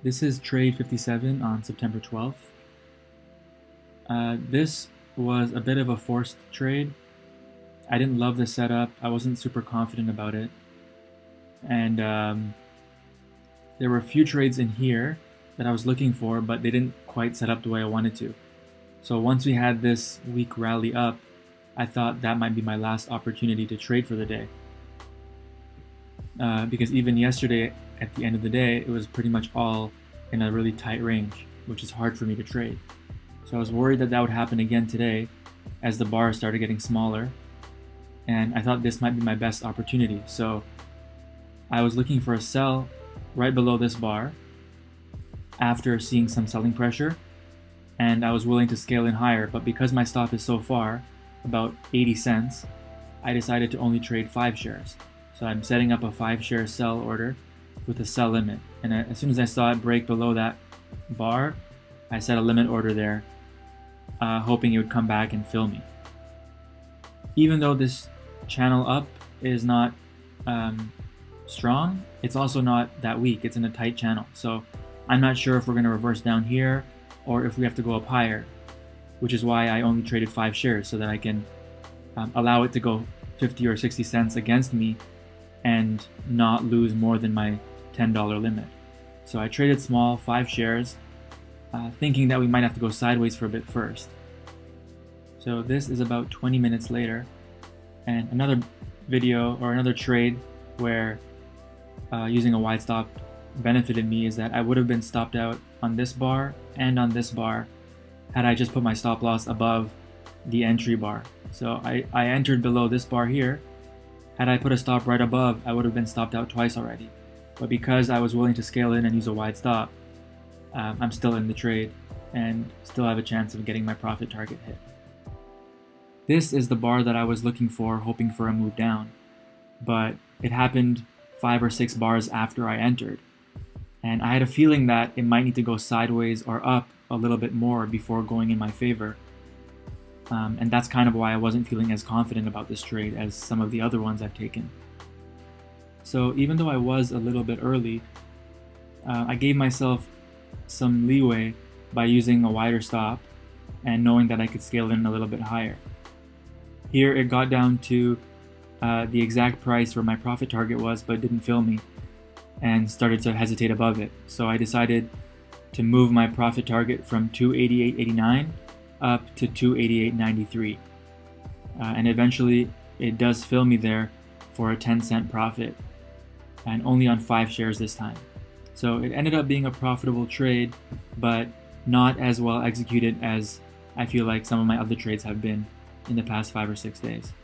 This is trade 57 on September 12th. This was a bit of a forced trade. I didn't love the setup. I wasn't super confident about it. And there were a few trades in here that I was looking for, but they didn't quite set up the way I wanted to. So once we had this weak rally up, I thought that might be my last opportunity to trade for the day. Because even yesterday, at the end of the day, it was pretty much all in a really tight range, which is hard for me to trade. So I was worried that that would happen again today as the bar started getting smaller, and I thought this might be my best opportunity. So I was looking for a sell right below this bar after seeing some selling pressure, and I was willing to scale in higher, but because my stop is so far, about 80 cents, I decided to only trade 5 shares. So I'm setting up a 5-share sell order with a sell limit. And as soon as I saw it break below that bar, I set a limit order there, hoping it would come back and fill me. Even though this channel up is not strong, it's also not that weak. It's in a tight channel. So I'm not sure if we're going to reverse down here or if we have to go up higher, which is why I only traded 5 shares so that I can allow it to go 50 or 60 cents against me and not lose more than my $10 limit. So I traded small, 5 shares, thinking that we might have to go sideways for a bit first. So this is about 20 minutes later, and another video or another trade where using a wide stop benefited me is that I would have been stopped out on this bar and on this bar had I just put my stop loss above the entry bar. So I entered below this bar here. Had I put a stop right above, I would have been stopped out twice already. But because I was willing to scale in and use a wide stop, I'm still in the trade and still have a chance of getting my profit target hit. This is the bar that I was looking for, hoping for a move down, but it happened 5 or 6 bars after I entered. And I had a feeling that it might need to go sideways or up a little bit more before going in my favor. And that's kind of why I wasn't feeling as confident about this trade as some of the other ones I've taken. So even though I was a little bit early, I gave myself some leeway by using a wider stop and knowing that I could scale in a little bit higher. Here it got down to the exact price where my profit target was, but didn't fill me and started to hesitate above it. So I decided to move my profit target from 288.89 up to 288.93. And eventually it does fill me there for a 10-cent profit, and only on 5 shares this time. So it ended up being a profitable trade, but not as well executed as I feel like some of my other trades have been in the past 5 or 6 days.